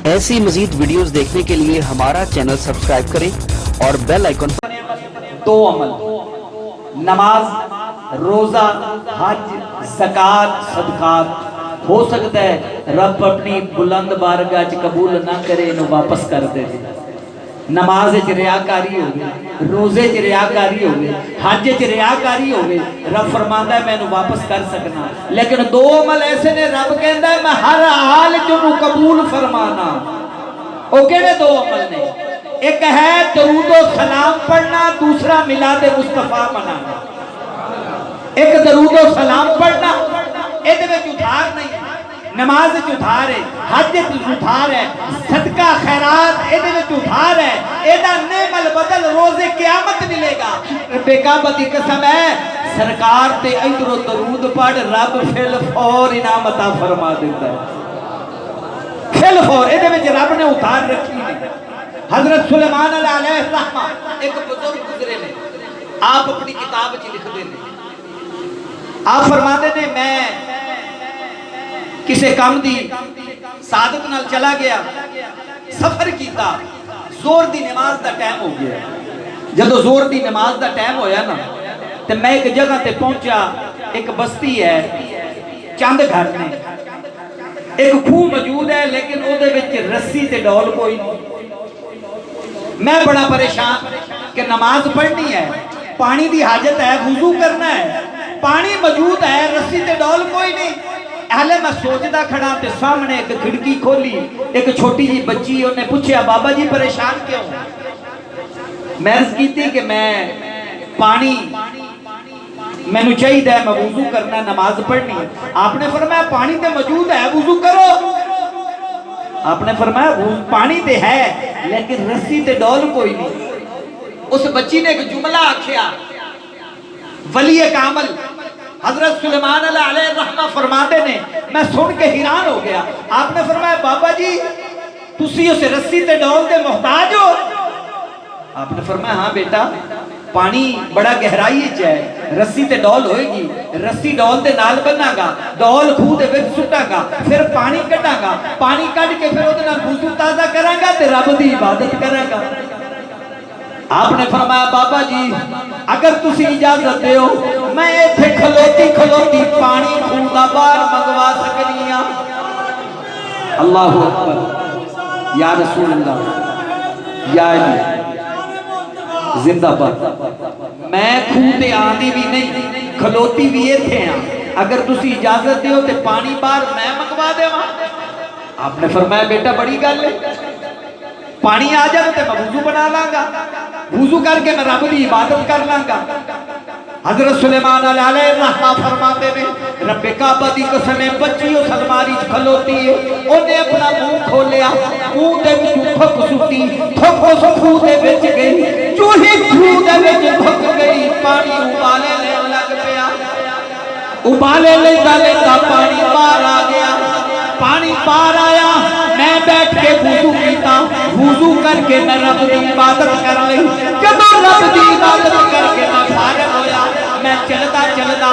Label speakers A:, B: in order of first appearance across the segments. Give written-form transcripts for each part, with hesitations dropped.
A: ایسی مزید ویڈیوز دیکھنے کے لیے ہمارا چینل سبسکرائب کریں اور بیل آئیکن
B: دو عمل نماز روزہ حج زکات صدقات ہو سکتا ہے رب اپنی بلند بارگاہ چ قبول نہ کرے انہوں واپس کر دے نماز چ ریاکاری ہوگی روزے چ ریاکاری ہوگی حج چ ریاکاری ہوگی رب فرماندا ہے میں انہوں واپس کر سکنا لیکن دو عمل ایسے نے رب کہندا ہے میں ہر حال چ انہوں قبول فرمانا او کہڑے دو عمل نے ایک ہے درود و سلام پڑھنا دوسرا میلاد مصطفیٰ منانا ایک درود و سلام پڑھنا ایدے میں ادھار نہیں نماز ادھار ہے حج ادھار ہے صدقہ خیرات ایدے میں ادھار ہے ایدہ نعم البدل روز قیامت ملے گا بے کعبہ دی قسم ہے سرکار تے ادھر و درود پڑھ رب فل فور انعام عطا فرما دیتا ہے فل فور ایدے میں رب نے ادھار رکھی نہیں حضرت سلیمان علیہ الرحمہ ایک بزرگ گزرے نے آپ اپنی کتاب چی لکھ دے آپ فرماتے نے میں کسے کام دی سعادت نال چلا گیا سفر کیتا زور دی نماز دا ٹائم ہو گیا جدو زور دی نماز دا ٹائم ہویا نا تو میں ایک جگہ تے پہنچا ایک بستی ہے چاند گھر نے ایک کھو موجود ہے لیکن او دے وچ رسی تے ڈول کوئی نہیں میں بڑا پریشان کہ نماز پڑھنی ہے پانی دی حاجت ہے وضو کرنا ہے پانی موجود ہے رسی تے ڈول کوئی نہیں اہلے میں سوچدا کھڑا تے سامنے ایک کھڑکی کھولی ایک چھوٹی جی بچی انہیں پوچھا بابا جی پریشان کیوں میں عرض کی تھی کہ میں پانی میں نو چاہیے میں وضو کرنا نماز پڑھنی آپ نے فرمایا پانی تے موجود ہے وضو کرو آپ نے فرمایا پانی تے ہے لیکن رسی تے ڈول کوئی نہیں اس بچی نے ایک جملہ آکھیا ولی کامل حضرت سلیمان علیہ الرحمہ فرماتے نے میں سن کے حیران ہو گیا آپ نے فرمایا بابا جی تسی اسے رسی تے ڈول دے محتاج ہو آپ نے فرمایا ہاں بیٹا پانی بڑا گہرائی ہے رسی تے ڈول ہوئے گی رسی ڈول دے نال بنا گا ڈول کھو دے وچ سٹا گا پھر پانی کٹا گا پانی کٹ کے پھر اودے نال وضو تازہ کراں گا تے رب دی عبادت کراں گا آپ نے فرمایا بابا جی اگر تسی اجازت دیو میں ایتھے کھلوتی پانی کھودا باہر منگوا سکنی ہاں اللہ اکبر یا رسول اللہ یا علی زندہ باد میں کھوتے آندی بھی نہیں کھلوتی بھی ایتھے ہیں اگر تسی اجازت دیو تے پانی باہر میں منگوا دے وہاں آپ نے فرمایا بیٹا بڑی گل ہے پانی آ جائے تو میں وضو بنا لاں گا وضو کر کے میں رب دی عبادت کر لاں گا حضرت سلیمان علیہ الرحمہ فرماتے نے رب کعبہ دی قسم بچی اس الماری کھلوتی ہے انہیں اپنا منہ کھولیا منہ دے وچ تھک سٹی تھک اس کھو دے وچ گئی جو ہی کھو دے وچ تھک گئی پانی ابالے لے لگ پیا ابالے لیتا پانی باہر آ گیا پانی باہر آیا میں بیٹھ کے وضو کیتا وضو کر کے میں رب دی عبادت کر لی جب رب دی عبادت کر کے میں فارغ ہویا میں چلدا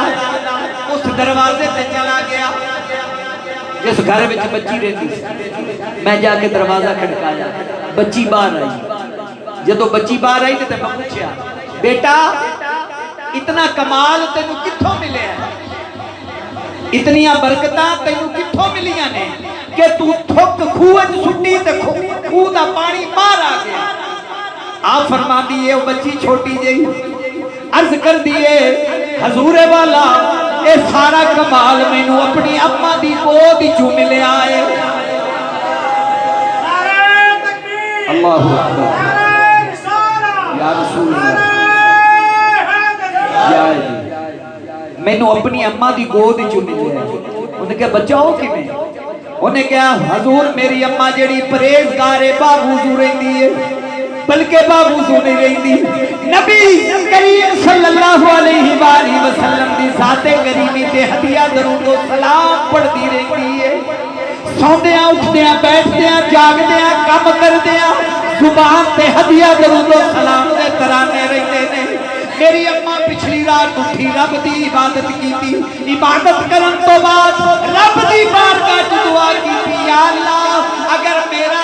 B: اس دروازے پہ چلا گیا جس گھر وچ بچی رہتی میں جا کے دروازہ کھڑکایا بچی باہر آئی جدو بچی باہر آئی تے میں پوچھیا بیٹا اتنا کمال تینوں کتھوں ملے ہے اتنیاں برکتاں تینوں کتھوں ملیاں نے کہ تو تھک کھوج سٹی تے کھو دا پانی باہر آ گیا آپ فرما دیئے وہ بچی چھوٹی جئی عرض کر دیئے حضور والا اے سارا کمال میں نو اپنی اممہ دی گود چوں ملے آئے اللہ اکبر یا رسول اللہ یا علی میں نو اپنی اممہ دی گود چوں ملے آئے انہیں کہا بچاؤ کی میں انہیں کہا حضور میری اممہ جڑی پریزگار باوضو رہی ہے بلکہ باوضو نہیں رہی نبی کریم صلی اللہ علیہ وآلہ وسلم دی ذات کریمی تے ہدیہ درود و سلام پڑھ دی رہی ہے سوندیاں اٹھدیاں بیٹھدیاں جاگدیاں کام کردیاں زبان تے ہدیہ درود و سلام دے ترانے رہتے نے میری اممہ پچھلی رات اٹھی رب دی عبادت کی تھی عبادت کرن تو بعد رب دی بارگاہ دعا کی تھی یا اللہ اگر میرا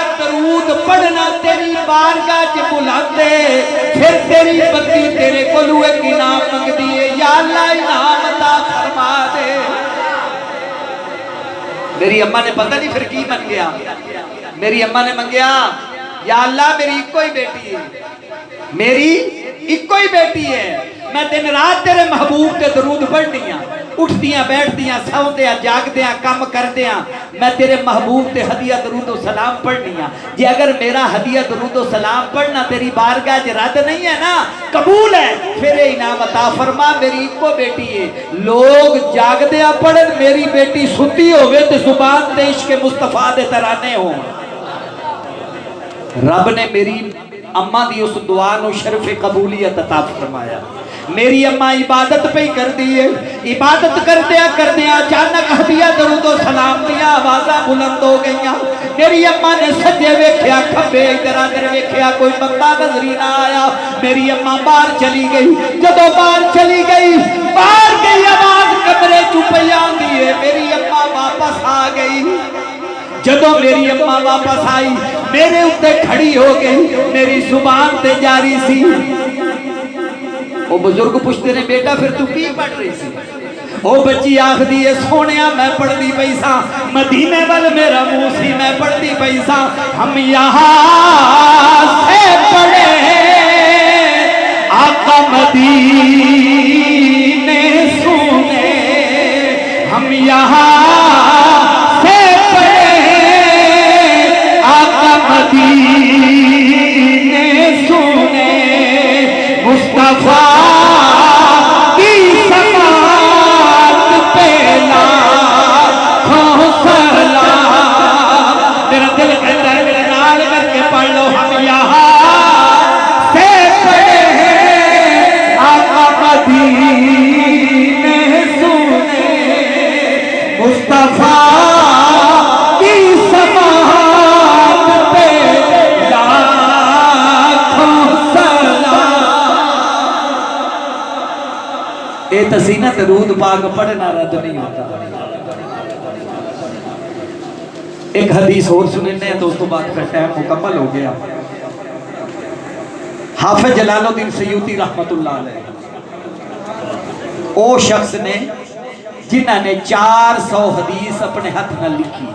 B: پڑھنا تیری بارگاہ چ بلاندے پھر تیری بندی تیرے کولو ایک انعام منگدی ہے یا اللہ انعام عطا فرما دے میری اماں نے پتہ نہیں پھر کی من گیا میری اماں نے منگیا یا اللہ میری ایک کوئی بیٹی ہے میری ایک کوئی بیٹی ہے میں دن رات تیرے محبوب تے درود پڑھنیاں اٹھدیاں بیٹھدیاں سوندیاں جاگدیاں کام کردیاں میں تیرے محبوب تے ہدیہ درود و سلام پڑھنیاں جی اگر میرا ہدیہ درود و سلام پڑھنا تیری بارگاہ چ رد نہیں ہے نا قبول ہے پھر انعام عطا فرما میری ایک کو بیٹی ہے لوگ جاگدیاں پڑھن میری بیٹی ستی ہوئے تے زبان تے عشق مصطفیٰ دے ترانے ہوں رب نے میری اماں دی اس دعا نو شرف قبولیت عطا فرمایا میری اماں عبادت پہ کر دیئے عبادت کردیا اچانک ہدیہ درود و سلام دیا آوازاں بلند ہو گئیاں میری اماں نے سجے ویکھیا کھبے ادھر ادھر ویکھیا کوئی بندہ نظر نہ آیا میری اماں باہر چلی گئی جدوں باہر چلی گئی باہر گئی آواز کمرے چپی آندی ہے میری اماں واپس آ گئی جدوں میری اماں واپس آئی میرے اوپر کھڑی ہو گئی میری زبان تے جاری سی وہ بزرگ پوچھتے نے بیٹا پھر تو کی پڑھ رہی سی وہ بچی آخ دیئے سونیا میں پڑھ دی پیسا مدینے وال میرا منہ سی میں پڑھ دی پیسا ہم یہاں سے پڑھے آقا مدینے سونے ہم یہاں سے پڑھے آقا مدینے سونے مصطفیٰ تسینہ درود پاک پڑھنا رد نہیں ہوتا ایک حدیث اور سننے ہیں تو اس تو بعد کا ٹائم مکمل ہو گیا حافظ جلال الدین سیوطی رحمت اللہ علیہ او شخص نے جنہ نے 400 حدیث اپنے ہاتھ نہ لکھی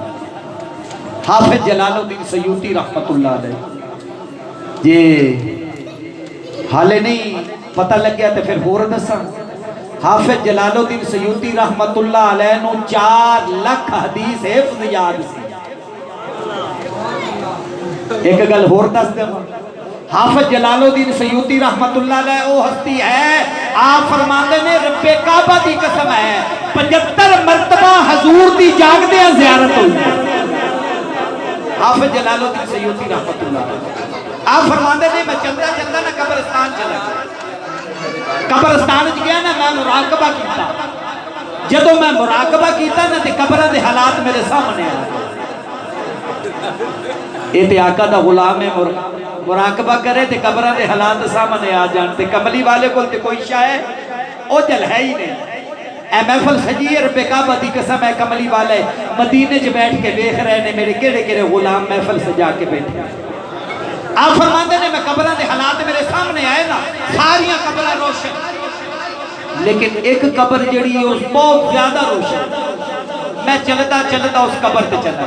B: حافظ جلال الدین سیوطی رحمت اللہ علیہ یہ حالے نہیں پتہ لگ گیا تو پھر ہور دساں حافظ جلال الدین سیوطی رحمت اللہ علیہ نو 4 لاکھ حدیث حفظ یاد سی ایک گل ہور دس دے حافظ جلال الدین سیوطی رحمت اللہ علیہ او ہستی ہے آپ فرماندے نے رب کعبہ دی قسم ہے 75 مرتبہ حضور دی جاگ دے زیارت ہوئی حافظ جلال الدین سیوطی رحمت اللہ علیہ آپ فرماندے نے میں چلدا نہ قبرستان چلا قبرستان گیا نا میں مراقبہ کیتا جدو میں مراقبہ کیتا نا تے قبرہ دے حالات میرے سامنے آئے یہ تے آقا دا غلام ہے مراقبہ کرے تے قبرہ دے حالات سامنے آ جانتے کملی والے کو تے کوئی شاہ ہے او جل ہے ہی نہیں اے محفل سجی ہے رب کعبہ دی قسم ہے کملی والے مدینے جو بیٹھ کے دیکھ رہے نے میرے کیڑے غلام محفل سجا کے بیٹھے آپ فرماندے نے میں قبرہ دے حالات میرے سامنے آئے نا ساریاں قبرہ روشن لیکن ایک قبر جڑی ہے اس بہت زیادہ روشن میں چلتا اس قبر تے چلا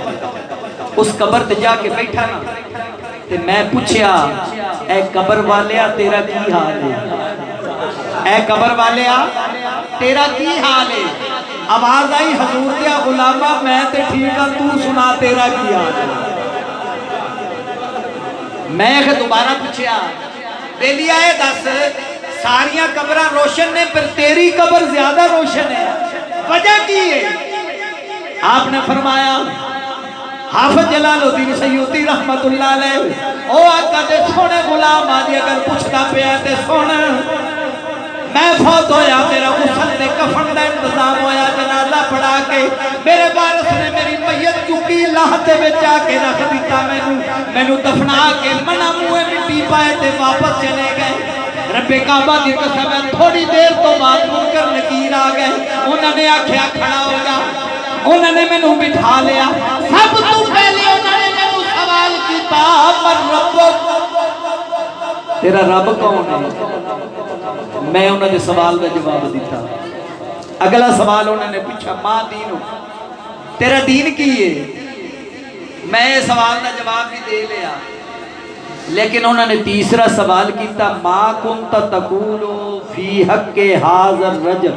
B: اس قبر تے جا کے بیٹھا نا تے میں پوچھیا اے قبر والیا تیرا کی حال ہے اے قبر والیا تیرا کی حال ہے آواز آئی حضور دیا غلامہ میں تے ٹھیک ہے تو سنا تیرا کی حال ہے میں دوبارہ پوچھیا بیلی آئے دس ساریاں قبرہ روشن نے پر تیری قبر زیادہ روشن ہے وجہ کی ہے آپ نے فرمایا حافظ جلال الدین سیوطی رحمت اللہ علیہ او آقا دے سونے غلام آدھی اگر پوچھتا پیا تے سونا میں فوت ہویا میرا غسل دے کفن دا انتظام ہویا جنازہ پڑھا کے میرے وارث نے میری میت چکی لاہتے بچ آ کے رکھ دیتا مینوں دفنا کے منا منہ مٹی پائے تے واپس چلے گئے رب کعبہ دی قسم ہے تھوڑی دیر تو بعد منکر نکیر آ گئے انہوں نے آکھیا کھڑا ہو جا انہوں نے مینوں بٹھا لیا سب تو پہلے انہوں نے مینوں سوال کیتا تیرا رب کون ہے؟ میں انہوں نے سوال کا جواب دیتا. اگلا سوال انہوں نے پوچھا ماں دین تیرا دین کی ہے؟ میں سوال کا جواب بھی دے لیا. لیکن انہوں نے تیسرا سوال کیتا ما کنت تقولو فی حق حاضر رجل.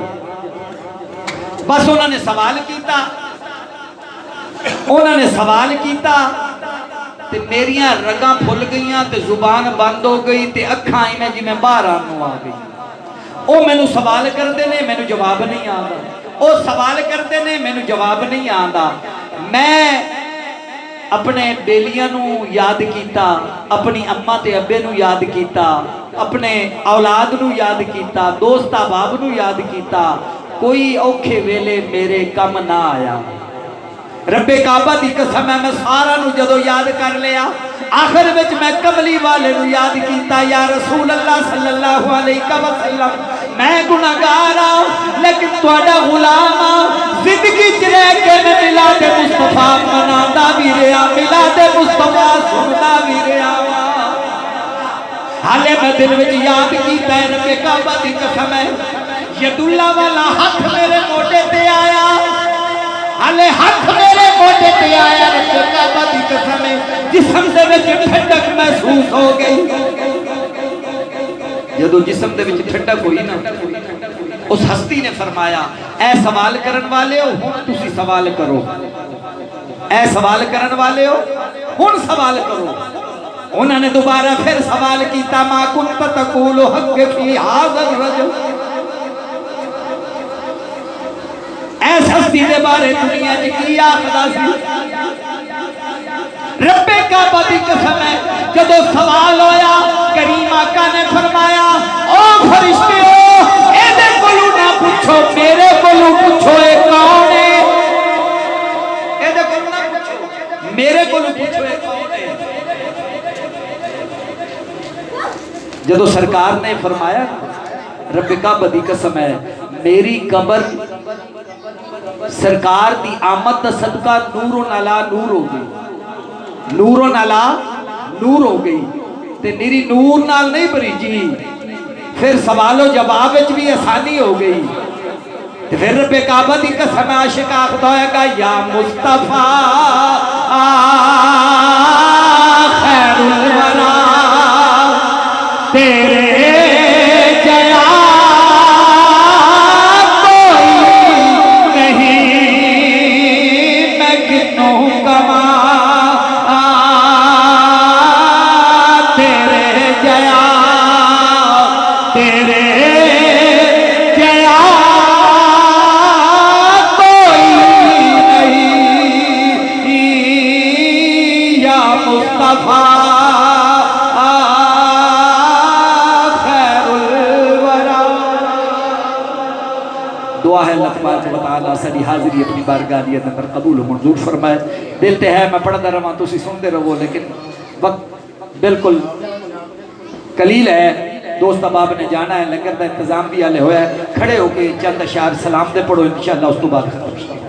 B: بس انہوں نے سوال کیتا تے میریاں رگاں پھل گئیاں تے زبان بند ہو گئی تے اکھاں میں جی میں باہر آنوں آ گئی. او میں نو سوال کر دے نے میں نو جواب نہیں آندا. او سوال کر دے نے میں نو جواب نہیں آندا. میں اپنے بیلیاں نو یاد کیتا, اپنی اماں تے ابے نو یاد کیتا, اپنے اولاد نو یاد کیتا, دوست احباب نو یاد کیتا. کوئی اوکھے ویلے میرے کم نہ آیا. رب کعبہ دی قسم ہے میں سارا نو جدو یاد کر لیا آخر وچ میں کملی والے نو یاد کیتا یا رسول اللہ صلی اللہ علیہ وسلم میں گناہگار ہوں لیکن تہاڈا غلام ہوں. زندگی چ رہ کے میں میلاد مصطفیٰ منادا بھی رہا, میلاد مصطفیٰ سندا بھی رہا. حالے میں دل وچ یاد کیتا ہے رب کعبہ دی قسم ہے ید اللہ والا ہاتھ میرے موٹے تے آیا. حالے ہاتھ میرے موٹے تے آیا رب کعبہ دی قسم ہے جسم دے وچ ٹھنڈک محسوس ہو گئی. جدو جسم دے وچ ٹھنڈک ہوئی نا اس ہستی نے فرمایا اے سوال کرن والے ہو ہن تسی سوال کرو. اے سوال کرن والے ہو ہن سوال کرو. انہوں نے دوبارہ پھر سوال کیتا ما کنت تقول حق فی ھذا الرجل. ایس ہستی دے بارے دنیا جی کی آخدا سی. رب کعبہ دی قسم ہے جدو سوال ہویا کریم آقا نے فرمایا او فرشتیو اے دے کولو نہ پوچھو میرے کولو پوچھو اے کون ہے. اے دے کولو نہ پوچھو میرے کولو پوچھو اے کون ہے. جدو سرکار نے فرمایا رب کعبہ دی قسم ہے میری قبر سرکار دی آمد دا صدقہ نور علا نور ہو گئی. نور علا نور ہو گئی تے میری نور نال نہیں بری جی. پھر سوال و جواب وچ بھی آسانی ہو گئی. پھر رب کعبہ دی قسم عاشق آخدا ہوئے گا یا مصطفیٰ خیر الورا تیرے جیا کوئی نہیں میں کتنوں کما تیرے جیا کوئی نہیں یا مصطفیٰ دعا ہے اللہ تبارک و تعالیٰ ساری حاضری اپنی بارگاہیت اندر قبول و منظور فرمائے. دل تے ہے میں پڑھتا رہا تو اسی سنتے رہو لیکن وقت بالکل قلیل ہے. دوست احباب نے جانا ہے لنگر دا انتظام بھی آلے ہویا ہے. کھڑے ہو کے چند اشعار سلام دے پڑھو انشاءاللہ اس تو بعد ختم.